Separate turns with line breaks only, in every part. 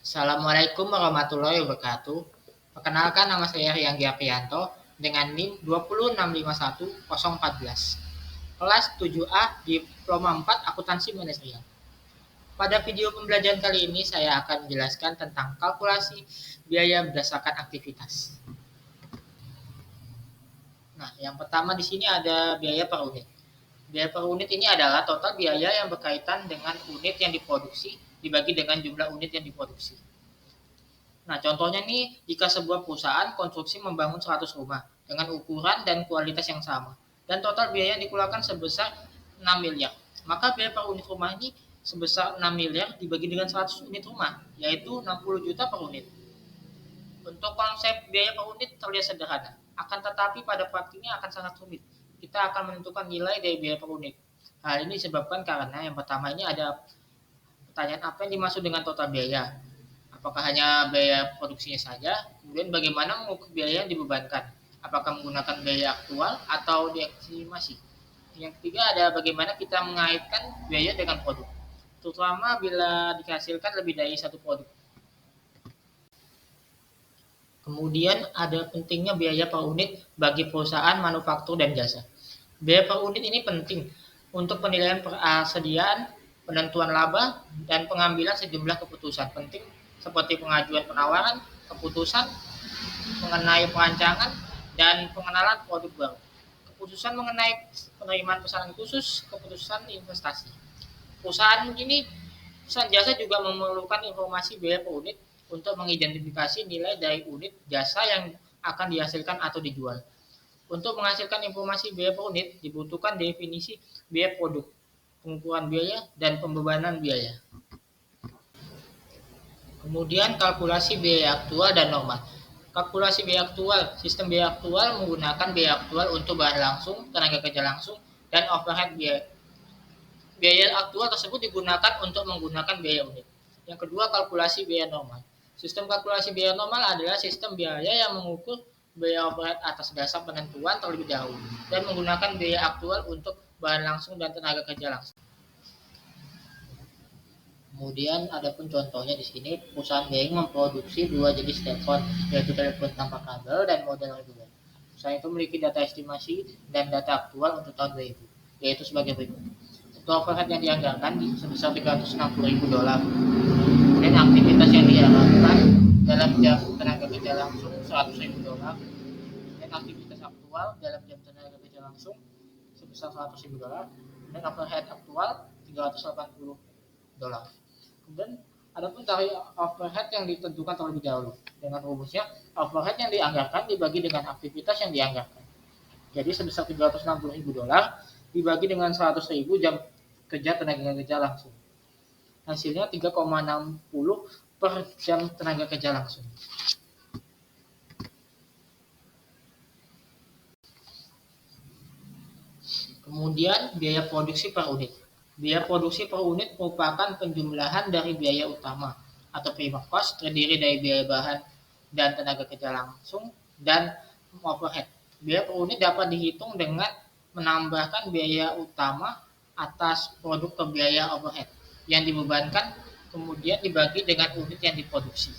Assalamualaikum warahmatullahi wabarakatuh. Perkenalkan, nama saya Rian Giaprianto dengan NIM 2651014. Kelas 7A Diploma 4 Akuntansi Manajerial. Pada video pembelajaran kali ini saya akan menjelaskan tentang kalkulasi biaya berdasarkan aktivitas. Nah, yang pertama di sini ada biaya per unit. Biaya per unit ini adalah total biaya yang berkaitan dengan unit yang diproduksi dibagi dengan jumlah unit yang diproduksi. Nah, contohnya nih, jika sebuah perusahaan konstruksi membangun 100 rumah dengan ukuran dan kualitas yang sama, dan total biaya yang dikeluarkan sebesar 6 miliar, maka biaya per unit rumah ini sebesar 6 miliar dibagi dengan 100 unit rumah, yaitu 60 juta per unit. Untuk konsep biaya per unit terlihat sederhana, akan tetapi pada praktiknya akan sangat rumit. Kita akan menentukan nilai dari biaya per unit. Hal ini disebabkan karena yang pertama ini ada pertanyaan apa yang dimaksud dengan total biaya. Apakah hanya biaya produksinya saja? Kemudian bagaimana mengukur biaya yang dibebankan? Apakah menggunakan biaya aktual atau diestimasi? Yang ketiga ada bagaimana kita mengaitkan biaya dengan produk, terutama bila dihasilkan lebih dari satu produk. Kemudian ada pentingnya biaya per unit bagi perusahaan manufaktur dan jasa. Biaya per unit ini penting untuk penilaian persediaan, penentuan laba, dan pengambilan sejumlah keputusan penting seperti pengajuan penawaran, keputusan mengenai perancangan, dan pengenalan produk baru. Keputusan mengenai penerimaan pesanan khusus, keputusan investasi. Perusahaan jasa juga memerlukan informasi biaya per unit untuk mengidentifikasi nilai dari unit jasa yang akan dihasilkan atau dijual. Untuk menghasilkan informasi biaya per unit dibutuhkan definisi biaya produk, pengukuran biaya, dan pembebanan biaya. Kemudian kalkulasi biaya aktual dan normal. Kalkulasi biaya aktual. Sistem biaya aktual menggunakan biaya aktual untuk bahan langsung, tenaga kerja langsung, dan overhead biaya. Biaya aktual tersebut digunakan untuk menggunakan biaya unit. Yang kedua, kalkulasi biaya normal. Sistem kalkulasi biaya normal adalah sistem biaya yang mengukur biaya overhead atas dasar penentuan terlebih dahulu dan menggunakan biaya aktual untuk bahan langsung dan tenaga kerja langsung. Kemudian ada pun contohnya di sini, perusahaan Boeing memproduksi dua jenis telepon, yaitu telepon tanpa kabel dan model reguler. Perusahaan itu memiliki data estimasi dan data aktual untuk tahun 2000, yaitu sebagai berikut. Untuk overhead yang dianggarkan sebesar $360.000. Dan aktivitas yang diharapkan dalam jam tenaga kerja langsung $100.000. Dan aktivitas aktual dalam jam tenaga kerja langsung sebesar $100.000. Dan overhead aktual $380. Kemudian ada pun tarif overhead yang ditentukan terlebih dahulu. Dengan rumusnya, overhead yang dianggarkan dibagi dengan aktivitas yang dianggarkan. Jadi sebesar $360.000 dibagi dengan 100.000 jam kerja tenaga kerja langsung. Hasilnya 3,60 per jam tenaga kerja langsung. Kemudian biaya produksi per unit. Biaya produksi per unit merupakan penjumlahan dari biaya utama atau prima cost, terdiri dari biaya bahan dan tenaga kerja langsung dan overhead. Biaya per unit dapat dihitung dengan menambahkan biaya utama atas produk ke biaya overhead yang dibebankan, kemudian dibagi dengan unit yang diproduksi.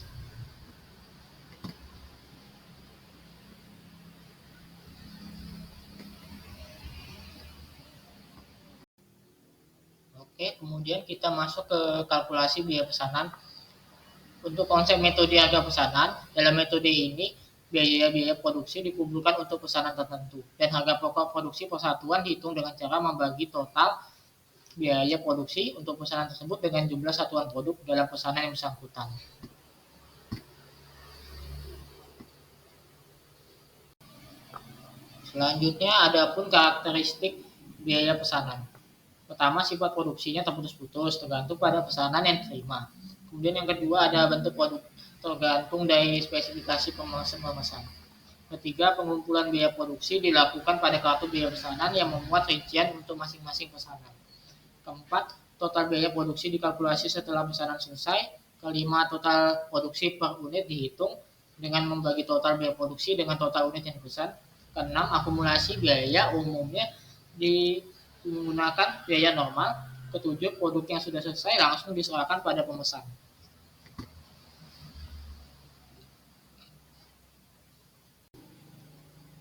Oke, kemudian kita masuk ke kalkulasi biaya pesanan. Untuk konsep metode harga pesanan, dalam metode ini biaya-biaya produksi dikumpulkan untuk pesanan tertentu dan harga pokok produksi persatuan dihitung dengan cara membagi total biaya produksi untuk pesanan tersebut dengan jumlah satuan produk dalam pesanan yang bersangkutan. Selanjutnya ada pun karakteristik biaya pesanan. Pertama, sifat produksinya terputus-putus tergantung pada pesanan yang diterima. Kemudian yang kedua ada bentuk produk tergantung dari spesifikasi pemesan. Ketiga, pengumpulan biaya produksi dilakukan pada kartu biaya pesanan yang memuat rincian untuk masing-masing pesanan. Keempat, total biaya produksi dikalkulasi setelah pesanan selesai. Kelima, total produksi per unit dihitung dengan membagi total biaya produksi dengan total unit yang dipesan. Keenam, akumulasi biaya umumnya menggunakan biaya normal. Ketujuh, produk yang sudah selesai langsung diserahkan pada pemesan.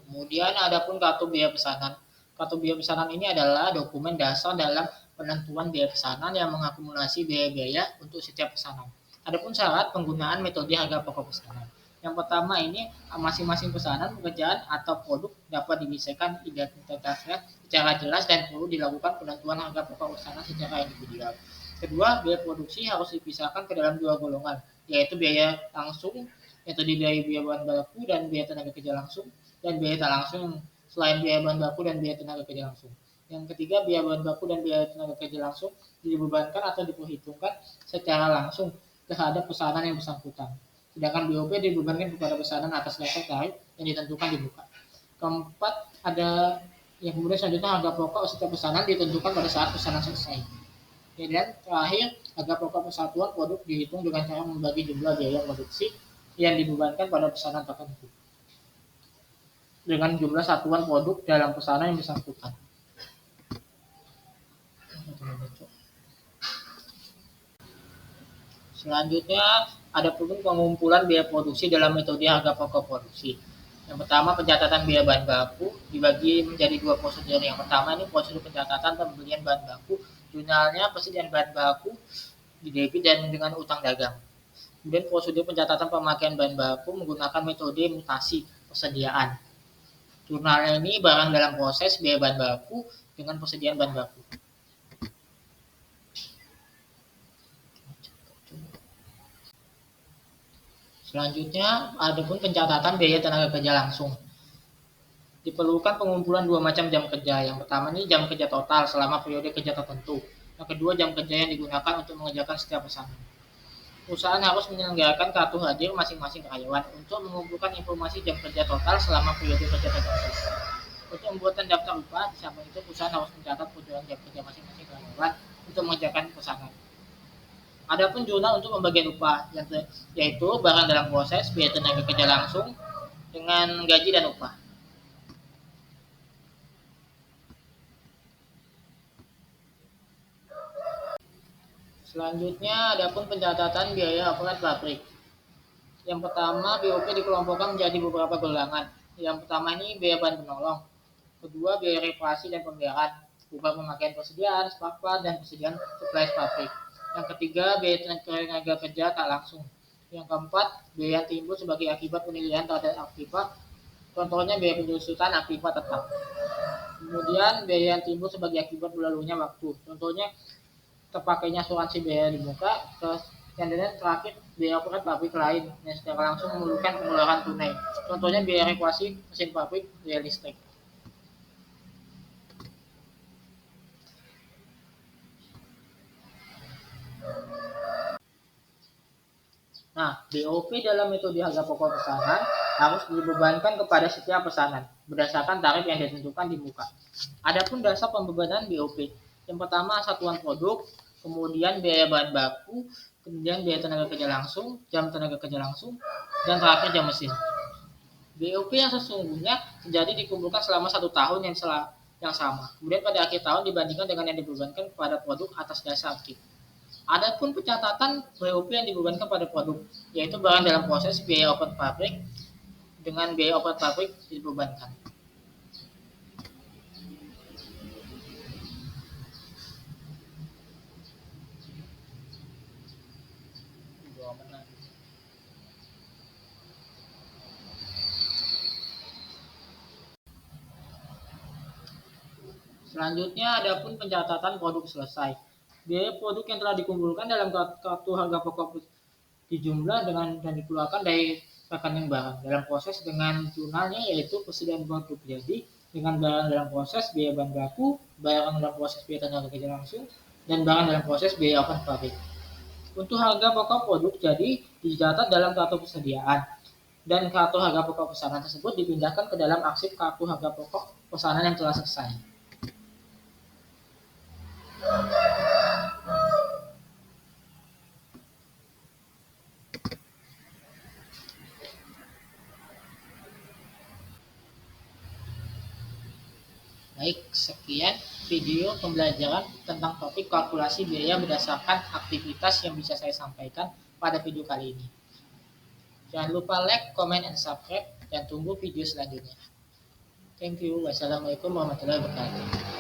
Kemudian adapun kartu biaya pesanan. Kartu biaya pesanan ini adalah dokumen dasar dalam penentuan biaya pesanan yang mengakumulasi biaya-biaya untuk setiap pesanan. Adapun syarat penggunaan metode harga pokok pesanan. Yang pertama ini masing-masing pesanan, pekerjaan atau produk dapat dipisahkan identitasnya secara jelas dan perlu dilakukan penentuan harga pokok pesanan secara individual. Kedua, biaya produksi harus dipisahkan ke dalam dua golongan, yaitu biaya langsung, yaitu biaya bahan baku dan biaya tenaga kerja langsung, dan biaya tak langsung selain biaya bahan baku dan biaya tenaga kerja langsung. Yang ketiga, biaya bahan baku dan biaya tenaga kerja langsung dibebankan atau diperhitungkan secara langsung terhadap pesanan yang bersangkutan. Sedangkan BOP dibebankan kepada pesanan atas dasar tarif yang ditentukan di muka. Keempat, ada yang kemudian selanjutnya harga pokok setiap pesanan ditentukan pada saat pesanan selesai. Dan terakhir, harga pokok persatuan produk dihitung dengan cara membagi jumlah biaya produksi yang dibebankan pada pesanan tertentu dengan jumlah satuan produk dalam pesanan yang bersangkutan. Selanjutnya, ada pun pengumpulan biaya produksi dalam metode harga pokok produksi. Yang pertama, pencatatan biaya bahan baku dibagi menjadi dua prosedur. Yang pertama ini prosedur pencatatan pembelian bahan baku, jurnalnya persediaan bahan baku di debit dan dengan utang dagang. Kemudian prosedur pencatatan pemakaian bahan baku menggunakan metode mutasi persediaan. Jurnalnya ini barang dalam proses biaya bahan baku dengan persediaan bahan baku. Selanjutnya, ada pun pencatatan biaya tenaga kerja langsung. Diperlukan pengumpulan dua macam jam kerja. Yang pertama ini jam kerja total selama periode kerja tertentu. Yang kedua, jam kerja yang digunakan untuk mengerjakan setiap pesanan. Perusahaan harus menyelenggarakan kartu hadir masing-masing karyawan untuk mengumpulkan informasi jam kerja total selama periode kerja tertentu. Untuk pembuatan daftar upah, di samping itu perusahaan harus mencatat tujuan jam kerja masing-masing karyawan untuk mengerjakan pesanan. Adapun jurnal untuk pembagian upah, yaitu barang dalam proses, biaya tenaga kerja langsung dengan gaji dan upah. Selanjutnya, adapun pencatatan biaya operat pabrik. Yang pertama, BOP dikelompokkan menjadi beberapa golongan. Yang pertama ini biaya bahan penolong. Kedua, biaya reparasi dan pembayaran, berupa pemakaian persediaan, spare part, dan persediaan suplai pabrik. Yang ketiga, biaya tenaga kerja tak langsung. Yang keempat, biaya yang timbul sebagai akibat penilaian terhadap aktiva. Contohnya biaya penjusutan aktiva tetap. Kemudian biaya yang timbul sebagai akibat berlalunya waktu. Contohnya terpakainya asuransi biaya di muka. Yang terakhir, biaya operat pabrik lain yang secara langsung memerlukan pengeluaran tunai. Contohnya biaya reparasi mesin pabrik, biaya listrik. Nah, BOP dalam metode harga pokok pesanan harus dibebankan kepada setiap pesanan berdasarkan tarif yang ditentukan di muka. Adapun dasar pembebanan BOP, yang pertama satuan produk, kemudian biaya bahan baku, kemudian biaya tenaga kerja langsung, jam tenaga kerja langsung, dan terakhir jam mesin. BOP yang sesungguhnya terjadi dikumpulkan selama 1 tahun yang sama. Kemudian pada akhir tahun dibandingkan dengan yang dibebankan kepada produk atas dasar aktif. Adapun pencatatan BOP yang dibebankan pada produk, yaitu barang dalam proses biaya open pabrik dengan biaya open pabrik dibebankan. Selanjutnya, adapun pencatatan produk selesai. Biaya produk yang telah dikumpulkan dalam kartu harga pokok dijumlah dengan dan dikeluarkan dari rekening barang dalam proses dengan jurnalnya, yaitu persediaan produk jadi dengan barang dalam proses biaya bahan baku, barang dalam proses biaya tenaga kerja langsung, dan barang dalam proses biaya open pabrik. Untuk harga pokok produk jadi dicatat dalam kartu persediaan dan kartu harga pokok pesanan tersebut dipindahkan ke dalam arsip kartu harga pokok pesanan yang telah selesai. Baik, sekian video pembelajaran tentang topik kalkulasi biaya berdasarkan aktivitas yang bisa saya sampaikan pada video kali ini. Jangan lupa like, comment, and subscribe, dan tunggu video selanjutnya. Thank you. Wassalamualaikum warahmatullahi wabarakatuh.